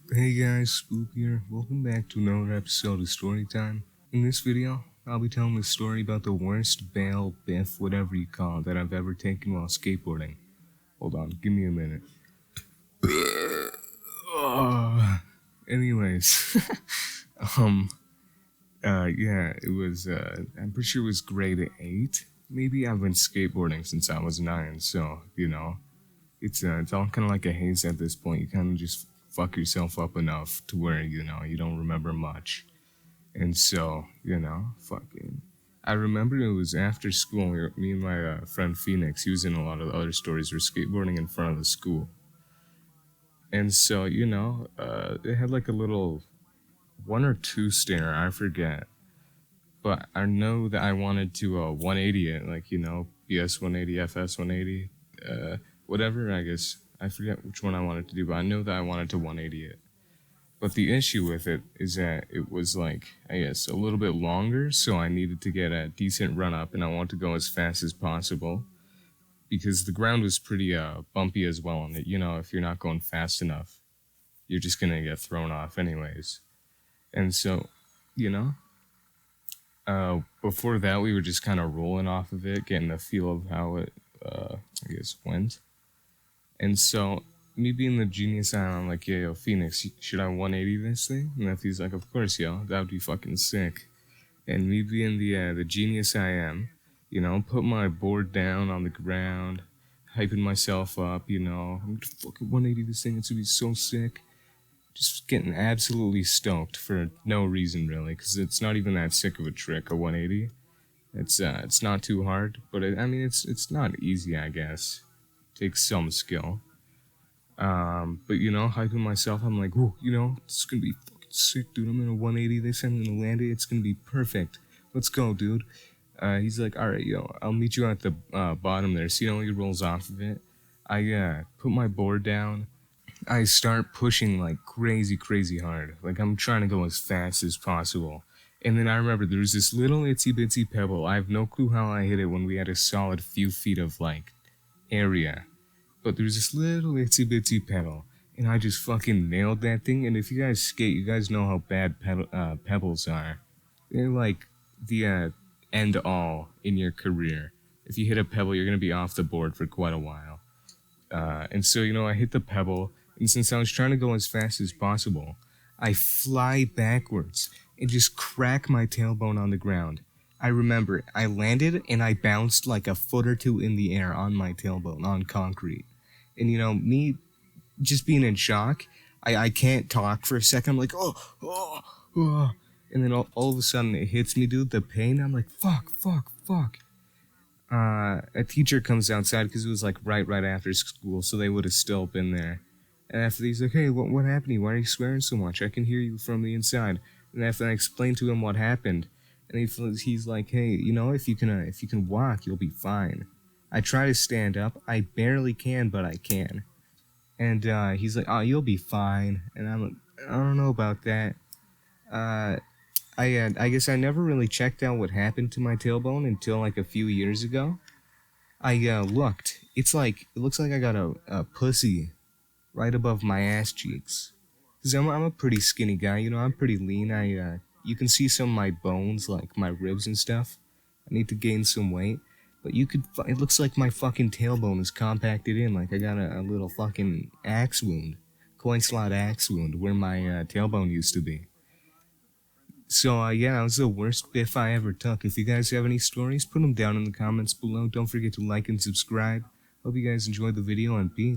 Hey guys, Spook here. Welcome back to another episode of Storytime. In this video, I'll be telling a story about the worst bail, biff, whatever you call it, that I've ever taken while skateboarding. Hold on, give me a minute. Anyways, um, yeah, it was, I'm pretty sure it was grade 8. Maybe I've been skateboarding since I was 9, so, it's all kind of like a haze at this point. You kind of just fuck yourself up enough to where, you don't remember much. And so, fucking. I remember it was after school. Me and my friend Phoenix, he was in a lot of the other stories. We're skateboarding in front of the school. And so, they had like a little 1 or 2 stair, I forget. But I know that I wanted to 180 it, like, BS 180, FS 180, whatever, I guess. I forget which one I wanted to do, but I know that I wanted to 180 it. But the issue with it is that it was like, I guess, a little bit longer, so I needed to get a decent run up, and I wanted to go as fast as possible. Because the ground was pretty bumpy as well, and if you're not going fast enough, you're just gonna get thrown off anyways. And so, you know, before that, we were just kind of rolling off of it, getting the feel of how it, I guess, went. And so, me being the genius I'm like, yeah, yo, Phoenix, should I 180 this thing? And if he's like, of course, yo, that would be fucking sick. And me being the genius I am, put my board down on the ground, hyping myself up, I'm gonna fucking 180 this thing, it's gonna be so sick. Just getting absolutely stoked for no reason, really, because it's not even that sick of a trick, a 180. It's not too hard, but it's not easy, I guess. It takes some skill. But hyping myself, I'm like, whoa, it's gonna be fucking sick, dude. I'm gonna 180 this, I'm gonna land it, it's gonna be perfect. Let's go, dude. He's like, alright, yo, I'll meet you at the bottom there. See how he rolls off of it? I put my board down. I start pushing like crazy, crazy hard. Like I'm trying to go as fast as possible. And then I remember there was this little itsy bitsy pebble. I have no clue how I hit it when we had a solid few feet of like area. But there was this little itsy bitsy pedal, and I just fucking nailed that thing. And if you guys skate, you guys know how bad pebbles are. They're like the end all in your career. If you hit a pebble, you're gonna be off the board for quite a while. And so, I hit the pebble, and since I was trying to go as fast as possible, I fly backwards and just crack my tailbone on the ground. I remember, I landed and I bounced like a foot or two in the air on my tailbone, on concrete. And me just being in shock, I can't talk for a second. I'm like, oh. And then all of a sudden it hits me, dude, the pain. I'm like, fuck. A teacher comes outside because it was like right after school, so they would have still been there. And after he's like, hey, what happened to you? Why are you swearing so much? I can hear you from the inside. And after I explained to him what happened, and he's like, hey, if you can walk, you'll be fine. I try to stand up. I barely can, but I can. And he's like, oh, you'll be fine. And I'm like, I don't know about that. I guess I never really checked out what happened to my tailbone until like a few years ago. I looked. It looks like I got a pussy right above my ass cheeks. Cause I'm a pretty skinny guy, I'm pretty lean. You can see some of my bones, like my ribs and stuff. I need to gain some weight, but it looks like my fucking tailbone is compacted in, like I got a little fucking axe wound, coin slot axe wound, where my tailbone used to be. So, yeah, that was the worst biff I ever took. If you guys have any stories, put them down in the comments below. Don't forget to like and subscribe. Hope you guys enjoyed the video, and peace.